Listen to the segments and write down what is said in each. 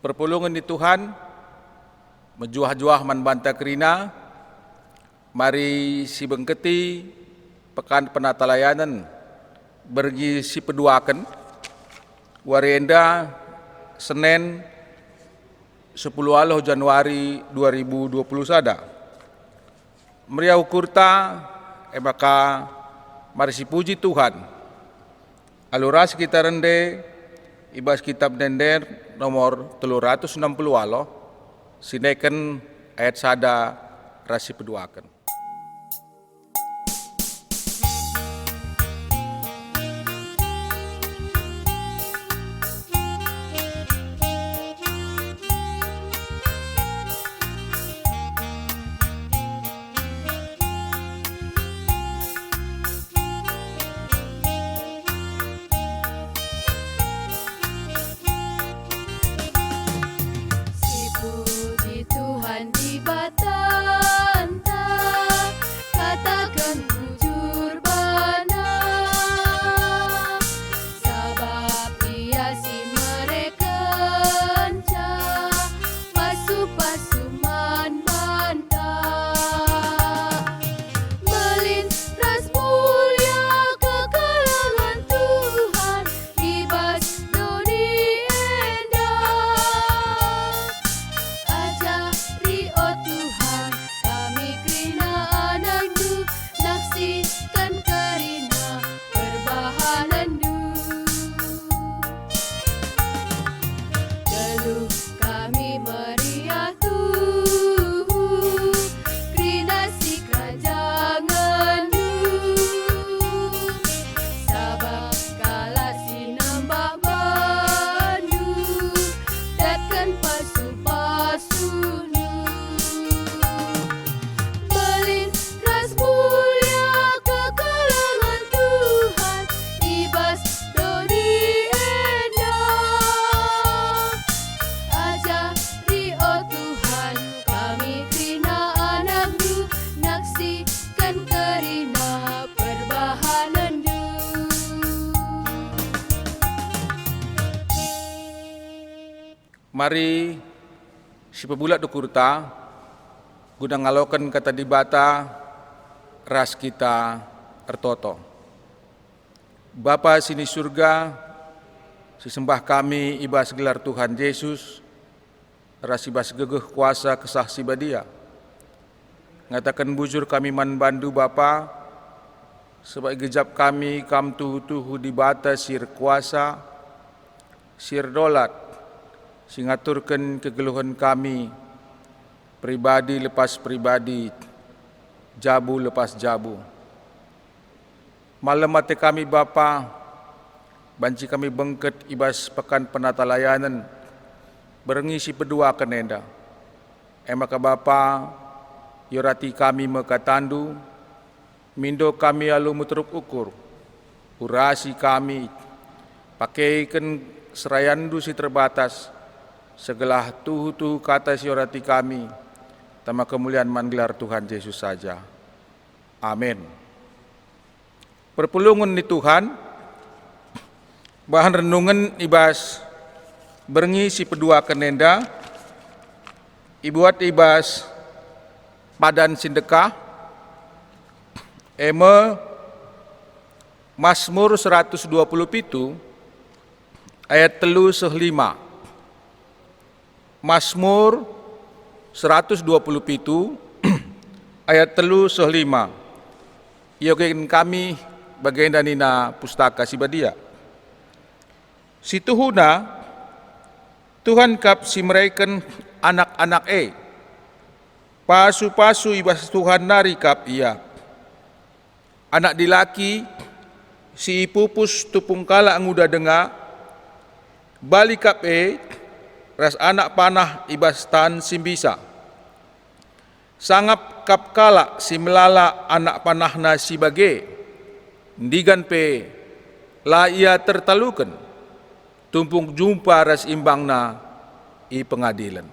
Perpulungan di Tuhan, menjuah-juah man banta kerina, mari si bengketi pekan penatalayanan bergi si peduakan, warenda Senin 10 Januari 2020 sada. Meriau kurta, maka mari si puji Tuhan. Aluras kita rende, ibas kitab dender nomor 360 sineken ayat sada rasi peduakan. Mari si pebulat dukurta guna ngalokan kata dibata ras kita ertoto. Bapa sini surga, sesembah kami ibas gelar Tuhan Yesus, ras ibas gegeh kuasa kesah sibadia. Ngatakan bujur kami man bandu Bapa, sebagai gejap kami kam tuhu-tuhu dibata sir kuasa, sir dolat, singaturkan kegeluhan kami, pribadi lepas pribadi, jabu lepas jabu. Malam mati kami Bapa, banci kami bengket ibas pekan penatalayanan, berengisi pedua kenenda. Maka Bapa, yorati kami mekatandu, mindo kami alu muteruk ukur, urasi kami, pakaikan serayandu si terbatas, segelah tuhu-tuhu kata siorati kami, tama kemuliaan manggelar Tuhan Yesus saja. Amin. Perpulungan di Tuhan, bahan renungan ibas berengisi pedua kenenda, ibuat ibas padan sindekah, Mazmur 127 ayat 3-5. Mazmur 127 ayat 3-5. Yogen kami bagian danina pustaka sibadia. Situhuna Tuhan kap simraikan anak-anak pasu-pasu ibas Tuhan nari kap ia. Anak dilaki si pupus tupung kala nguda denga balik kap ras anak panah ibas tan simbisa. Sangap kap kala si melala anak panahna si bage. Ndigan pe la ia tertalukan. Tumpung jumpa ras imbangna i pengadilan.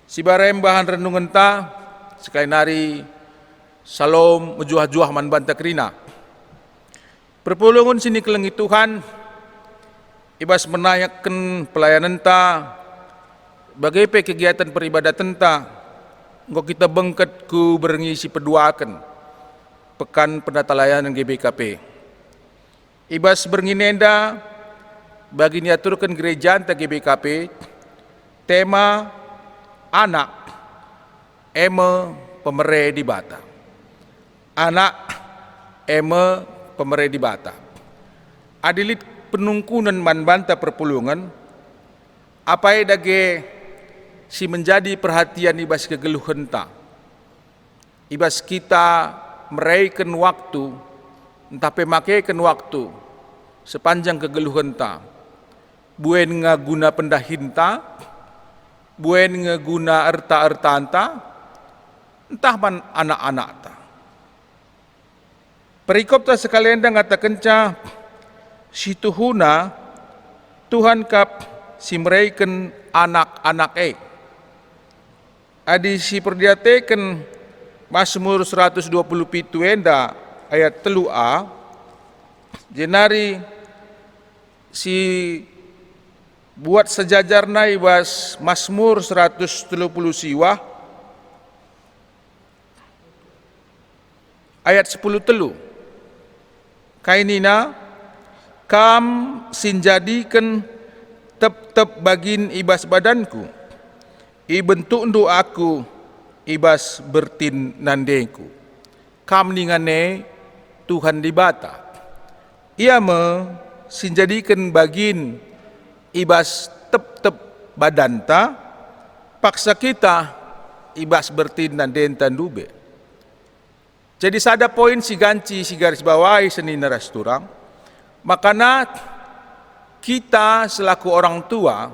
Si barem bahan renungan ta sekali nari salom mejuah-juah man banta kerina. Perpulungan sini kelengi Tuhan ibas menayakan pelayanan ta Bagai kegiatan peribadatan ta, engkau kita bengket ku berngisi peduakan pekan pendatalayanan GBKP. Ibas bernginenda bagi niaturkan gereja anta GBKP, tema anak eme pemere di bata. Anak eme pemere di bata. Adilit penungkunan manbanta perpulungan, apa dage si menjadi perhatian ibas kegeluhan ta. Ibas kita meraikan waktu, entah pemakaikan waktu sepanjang kegeluhan ta. Buen ngaguna pendahinta, buen ngaguna erta-erta anta, entah man anak-anak ta. Perikop ta sekalian dah ngatakan ca, si tuhuna Tuhan kap si meraikan anak-anak adi si perdiateken Mazmur 127 enda ayat 3a jenari si buat sejajarna ibas Mazmur 130 siwah ayat 10 telu kainina kam sinjadikan tep bagin ibas badanku ibentuk ndu aku ibas bertin nandeku kam ningane Tuhan di bata ia me sinjadikan bagin ibas tep badanta paksa kita ibas bertin nanden tandube. Jadi sada poin si ganci si garis bawahi seni naras turang makana kita selaku orang tua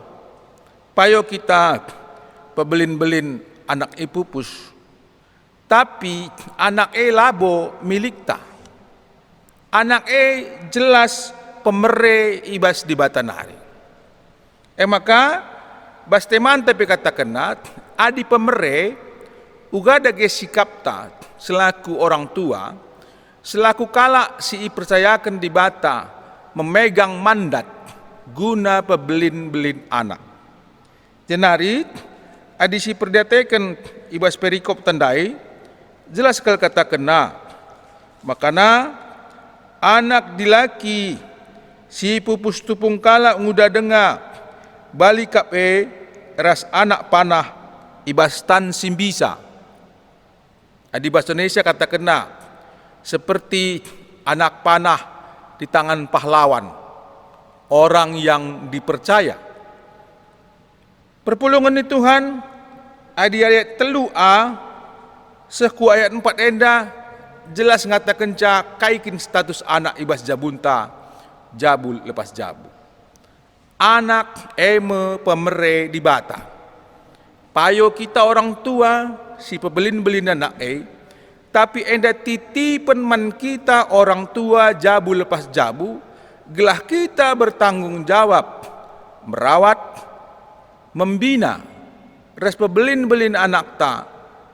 payo kita pebelin-belin anak ipupus tapi anak labo milik ta. Anak jelas pemere ibas di batanari. Maka bas teman tapi katakan adi pemere uga dage sikap ta selaku orang tua selaku kala si percayakan di bata memegang mandat guna pebelin-belin anak. Jenari adi si perdiatekan ibas perikop tandai jelas kal kata kena makana anak dilaki si pupus tupung kala nguda denga balik kape ras anak panah ibas tan simbisa. Adi bahasa Indonesia kata kena seperti anak panah di tangan pahlawan, orang yang dipercaya. Perpulungan ni Tuhan, adi ayat 3a, seku ayat 4 enda, jelas ngatakan ca kaikin status anak ibas jabunta, jabul lepas jabu. Anak eme pemere di bata. Payo kita orang tua, si pebelin-belin anak tapi enda titipan man kita orang tua jabu lepas jabu, gelah kita bertanggung jawab merawat, membina ras pebelin-belin anak ta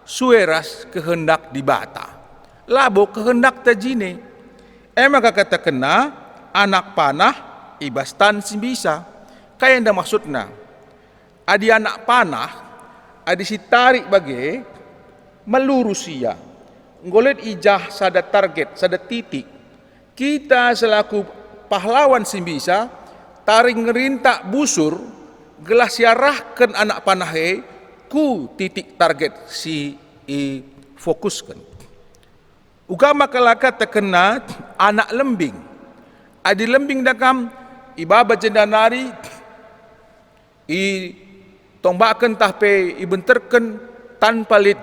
sueras kehendak di bata. Labo kehendak ta jine. Maka kata kena anak panah ibas tan bisa. Kaya enda maksudna. Adi anak panah adi si tarik bagi melurus ia. Ngolet ijah sada target, sada titik. Kita selaku pahlawan simbisa taring ngerintak busur gelah siarahkan anak panahe ku titik target si fokuskan. Ugama kalaka terkena anak lembing. Adi lembing dakam ibaba jendanari tombakkan tahpe ibenterkan tanpa lid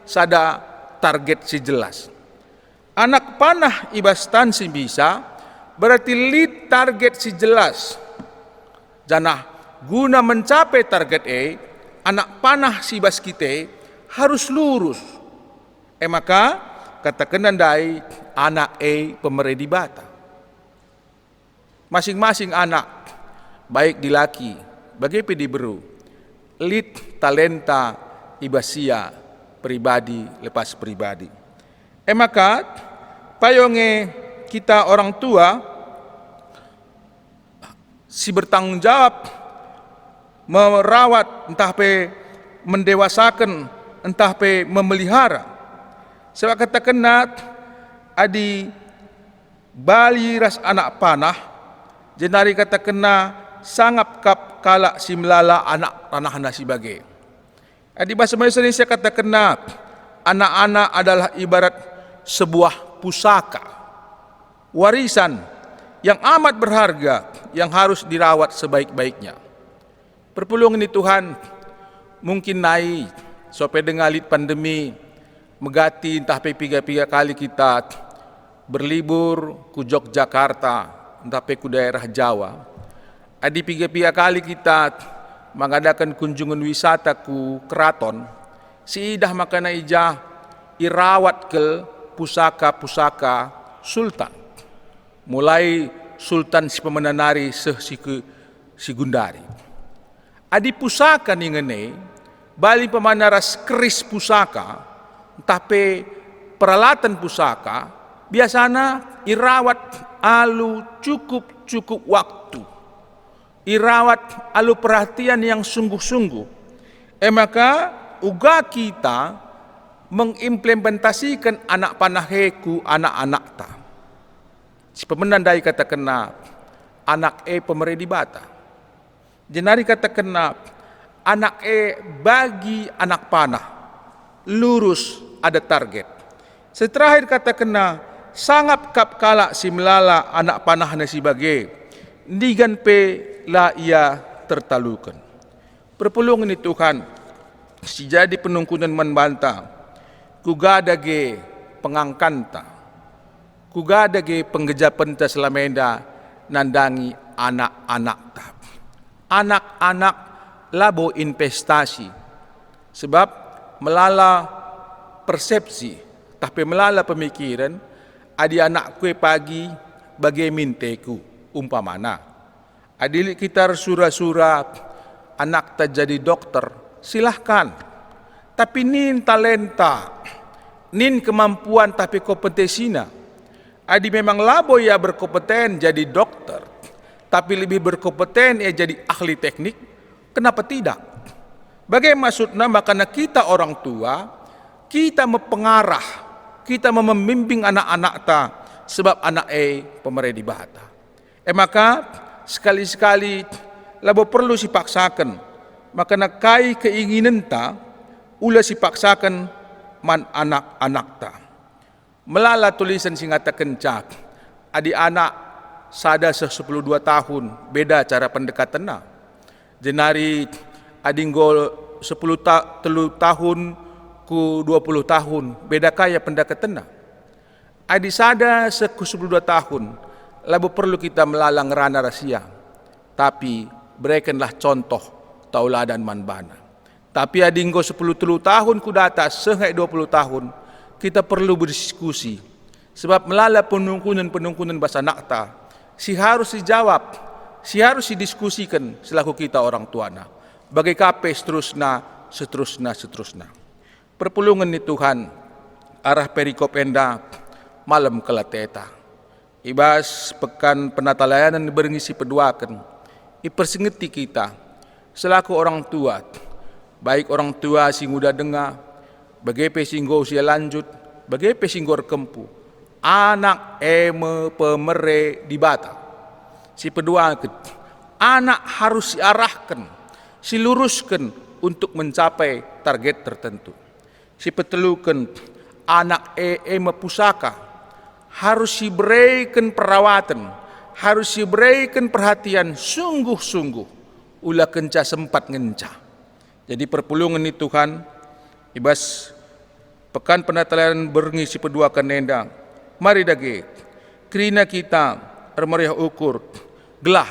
sada target si jelas. Anak panah ibas tan si bisa berarti lead target si jelas. Janah guna mencapai target anak panah si bas kita harus lurus. Maka katakan andai anak pemere di bata. Masing-masing anak baik di laki bagi di beru lead talenta ibasia pribadi lepas pribadi. Maka payonge kita orang tua si bertanggung jawab merawat, entah pe mendewasakan, entah pe memelihara. Sebab kata kena adi bali ras anak panah, jenari kata kena sangap kap kalak si melala anak tanah nasi bage. Adi bahasa Indonesia kata kena anak-anak adalah ibarat sebuah pusaka, warisan yang amat berharga yang harus dirawat sebaik-baiknya. Perpulungan ini Tuhan mungkin naik sampai dengan lit pandemi megati entah piga-piga kali kita berlibur ku Yogyakarta, entah ku daerah Jawa. Adi piga-piga kali kita mengadakan kunjungan wisata ku keraton, siidah makana ijah irawat ke pusaka-pusaka sultan. Mulai sultan si pemenanari si Gundari. Adi pusaka ni ngene, bali pemanaras keris pusaka, tapi peralatan pusaka, biasanya irawat alu cukup waktu. Irawat alu perhatian yang sungguh-sungguh. Maka uga kita mengimplementasikan anak panaheku anak-anak ta. Si pemenandai kata kena anak pemerintah di bata. Jenari kata kena anak bagi anak panah lurus ada target. Seterakhir kata kena sangap kap kalak si melala anak panah nasi bage digan pe la ia tertalukan. Perpulungan ini Tuhan si jadi penungkunan membanta kugada ge pengangkanta kugada ge penggejapan ta selamenda nandangi anak-anak ta. Anak-anak labo investasi sebab melala persepsi tapi melala pemikiran adi anak kue pagi bagai minteku umpamana adi kita surah-surah anak tak jadi dokter silahkan tapi nin talenta nin kemampuan tapi kompetensinya adi memang labo ya berkompeten jadi dokter tapi lebih berkompeten ya jadi ahli teknik. Kenapa tidak? Bagaimana maksudnya? Makanya kita orang tua, kita mempengarah, kita membimbing anak-anak ta, sebab anak pemerintah bata. Maka sekali-sekali labo perlu sipaksakan. Makanya kai keinginan ta, ulah sipaksakan man anak-anak ta. Melala tulisan singata kencak, adik anak sada 10-2 tahun, beda cara pendekatannya. Jenari adinggol 10 tahun ku 20 tahun, beda kaya pendekatannya. Adi sada 10-2 tahun, lalu perlu kita melalang rana rahasia. Tapi berikanlah contoh tauladan manbana. Tapi adinggol 10 tahun ku data sehingga 20 tahun, kita perlu berdiskusi. Sebab melala penungkunan bahasa nakta, si harus dijawab, si harus didiskusikan selaku kita orang tuana. Bagai kape seterusnya. Perpulungan ni Tuhan, arah perikop enda, malam kelateta. Ibas pekan penatalayanan berngisi peduakan, ipersingeti kita, selaku orang tua, baik orang tua si muda dengar, bagai pesinggo usia lanjut, bagai pesinggo kempu, anak pemere di bata. Si peduakan, anak harus diarahkan, siluruskan untuk mencapai target tertentu. Si petelukan, anak pusaka harus diberikan perawatan, harus diberikan perhatian sungguh-sungguh. Ulah kenca sempat ngenca. Jadi perpulungan ini Tuhan, ibas pekan penatalayan berngisi peduakan nendang. Mari dage, krina kita remariah ukur, gelah,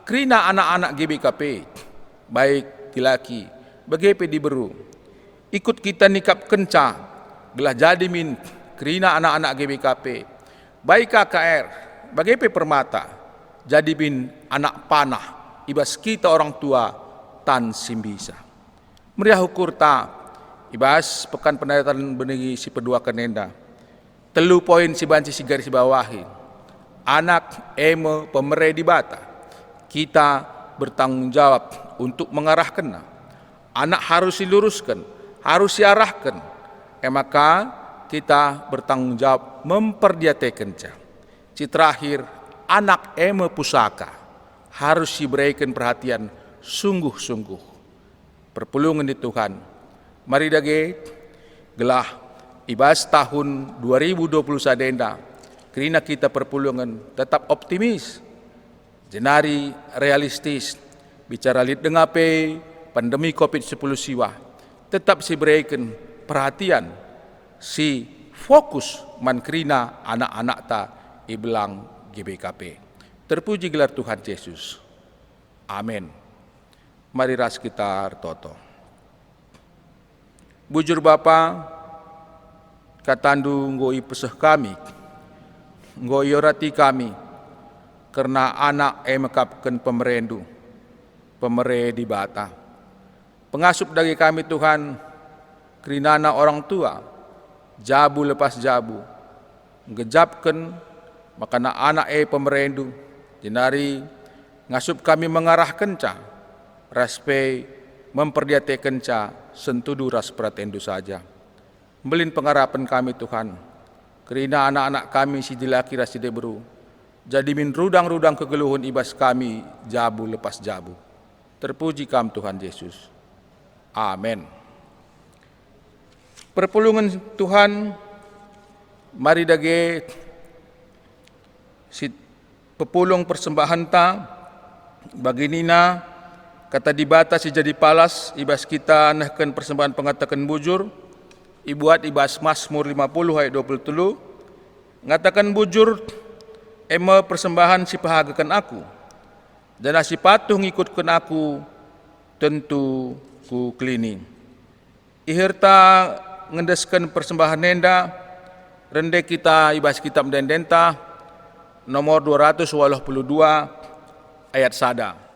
krina anak-anak GBKP, baik laki, bagai diberu, ikut kita nikap kenca, gelah jadi min, krina anak-anak GBKP, baik KKR, bagai permata, jadi min anak panah, ibas kita orang tua tan simbisa. Meriah ukur ta, ibas pekan penatalayan benegi si peduakan nenda. Telu poin si banci si garis bawahi. Anak pemere di bata. Kita bertanggung jawab untuk mengarahkan. Anak harus diluruskan, harus diarahkan. Maka kita bertanggung jawab memperdiatekan. Terakhir, anak pusaka harus diberikan perhatian sungguh-sungguh. Perpulungan di Tuhan. Mari dage gelah ibas tahun 2020 sadenda. Kerana kita perpulungan tetap optimis. Jenari realistis. Bicara lid dengape pandemi COVID-10 siwa. Tetap si berikan perhatian. Si fokus man kerina anak-anak ta ibelang GBKP. Terpuji gelar Tuhan Yesus. Amin. Mari ras kita toto. Bujur Bapa, katandu ngoi peseh kami, ngoi orati kami, karena anak mekapkan pemerendu, pemere di bata. Pengasup dari kami Tuhan, kerinana orang tua, jabu lepas jabu, ngejapkan, makana anak pemerendu, jenari ngasup kami mengarahkan ca, raspe memperdiatekan ca, sentudu ras pratendu saja. Belin pengharapan kami Tuhan, kerina anak-anak kami si dilaki ras si debru, jadi min rudang-rudang kegeluhun ibas kami jabu lepas jabu. Terpuji kam Tuhan Yesus. Amin. Perpulungan Tuhan, mari dage si pepulung persembahan ta bagi nina kata dibata si jadi palas ibas kita nahkan persembahan pengatakan bujur ibuat ibas Mazmur 50 ayat 23 ngatakan bujur persembahan si pahagakan aku dan si patuh ngikutkan aku tentu ku klini ihirta ngendeskan persembahan nenda rende kita ibas kitab dendenta nomor 282 ayat sada.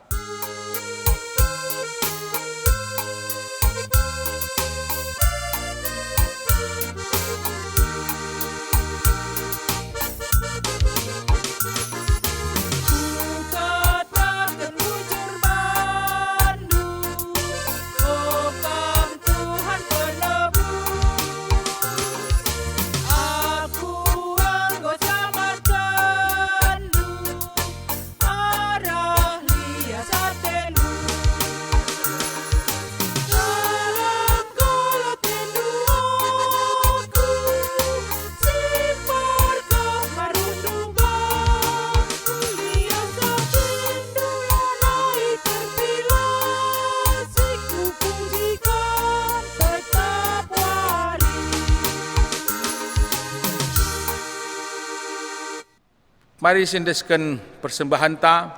Mari sindeskan persembahan ta,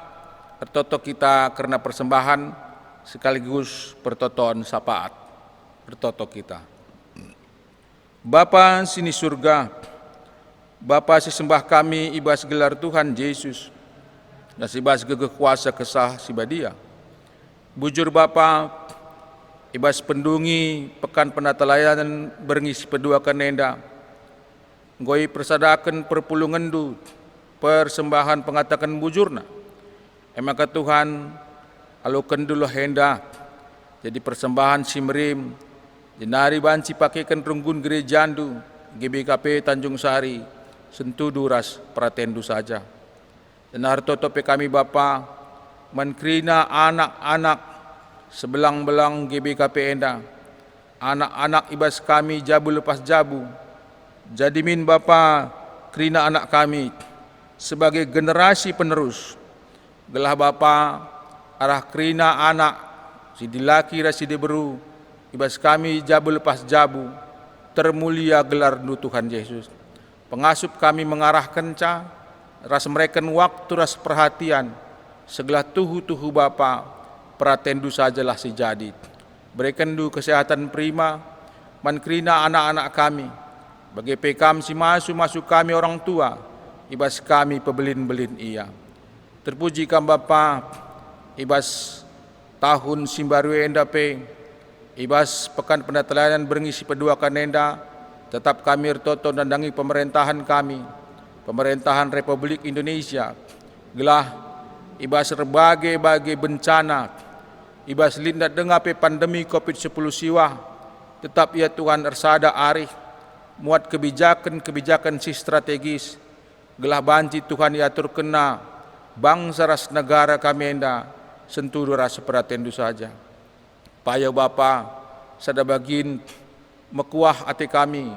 bertoto kita karena persembahan sekaligus pertotoan sapaat, bertoto kita. Bapa sini surga, Bapa sembah kami ibas gelar Tuhan Yesus, dan ibas gegeh kuasa kesah sibadia. Bujur Bapa, ibas pendungi pekan penatalayanan berngis pedua kanenda, ngoi persadakan perpulungan du, persembahan pengatakan bujurna. Maka Tuhan alukan dulu hendak jadi persembahan simrim jenari banci pakaikan runggun gerejandu GBKP Tanjung Sari sentudu ras pratendu saja. Dan hartotope kami Bapa menkrina anak-anak sebelang-belang GBKP enda anak-anak ibas kami jabu lepas jabu jadi min Bapa krina anak kami sebagai generasi penerus gelah Bapa arah krina anak si dilaki rasi deberu ibas kami jabu lepas jabu termulia gelar nu Tuhan Yesus. Pengasup kami mengarahkan ca ras mereka waktu ras perhatian segala tuhu-tuhu Bapa pratendu sajalah si jadi berikan du kesehatan prima mankrina anak-anak kami bagi pekam si masuk kami orang tua ibas kami pebelin-belin ia. Terpuji kam Bapa, ibas tahun simbaru endape, ibas pekan pendatelanan berngisi pedua kanenda, tetap kami ertoto nandangi pemerintahan kami, pemerintahan Republik Indonesia, gelah ibas berbagai bencana, ibas linda dengape pandemi COVID-10 siwa, tetap ya Tuhan ersada arih, muat kebijakan si strategis, gelah banci Tuhan diatur kena, bangsa ras negara kami enda, sentuh ras peratendu saja. Paya Bapa, sada bagin, mekuah ati kami,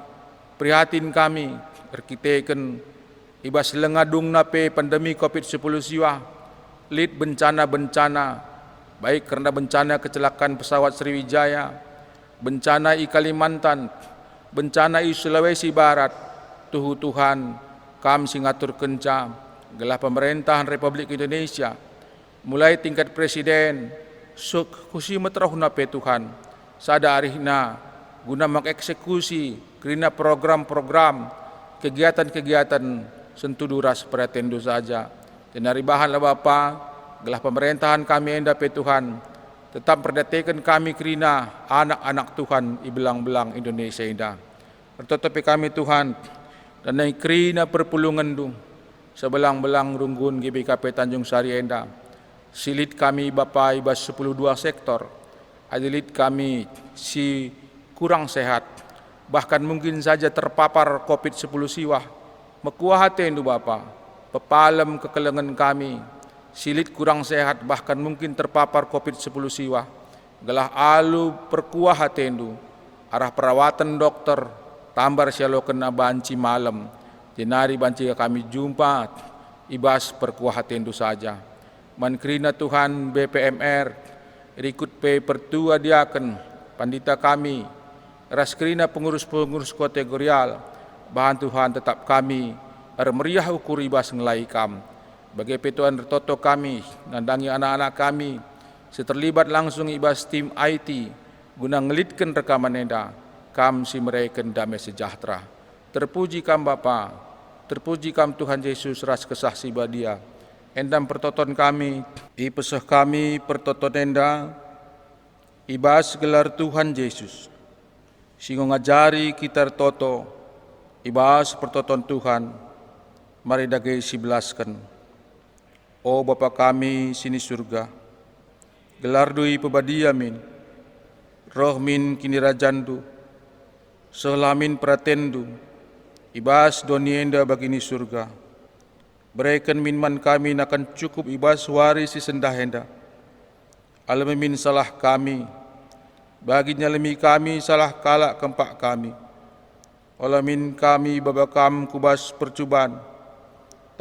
prihatin kami, erkiteken, ibas lengadung nape pandemi COVID-10 siwa, lid bencana-bencana, baik karena bencana kecelakaan pesawat Sriwijaya, bencana i Kalimantan, bencana i Sulawesi Barat, Tuhan, kami singatur kenca, gelah pemerintahan Republik Indonesia, mulai tingkat presiden, kusi meterah nape Tuhan, sada arihna, guna mengeksekusi, kerana program-program, kegiatan-kegiatan, sentuh duras peratendu saja. Dan dari bahanlah Bapa, gelah pemerintahan kami enda pe Tuhan, tetap perdatekan kami kerana anak-anak Tuhan i belang-belang Indonesia enda. Tertutupi kami Tuhan, dan naik kerana perpulungan du, sebelang-belang runggun GBKP Tanjung Sari enda. Silit kami Bapa ibas 10 sektor, adilit kami si kurang sehat, bahkan mungkin saja terpapar COVID-10 siwah, mekuah hati itu Bapa, pepalem kekelengan kami, silit kurang sehat, bahkan mungkin terpapar COVID-10 siwah, gelah alu perkuah hati itu, arah perawatan dokter, tambar sialo kena banci malam, jenari banci kami jumpa, ibas perkuah hati itu saja. Mankrina Tuhan BPMR, ikut pe pertua diaken, pandita kami, raskrina pengurus-pengurus kategorial, bahan Tuhan tetap kami, meriah ukur ibas ngelai kam. Bagi petuan tertoto kami, nandangi anak-anak kami, seterlibat langsung ibas tim IT, guna ngelitkan rekaman enda, kam si mereken damai sejahtera. Terpuji kam Bapa, terpuji kam Tuhan Yesus ras kesah sibadia. Endam pertoton kami, ipesah kami pertoton enda, ibas gelar Tuhan Yesus. Singo ngajari kita toto, ibas pertoton Tuhan, mari dagai sibelaskan. O Bapa kami sini surga, gelar dui pebadiamin, roh min kini rajandu, selamin pratendu, ibas donienda bagini surga. Berikan minman kami akan cukup ibas waris si sendahenda. Alamin salah kami, bagi nyalemi kami salah kalak kempak kami. Olamin kami babakam kubas percubaan,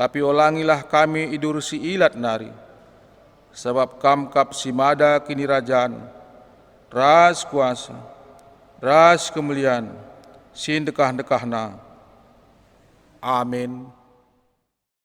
tapi olangilah kami idur si ilat nari. Sebab kam kap si mada kini rajaan, ras kuasa, ras kemuliaan, sin dekah-dekahna. Amin.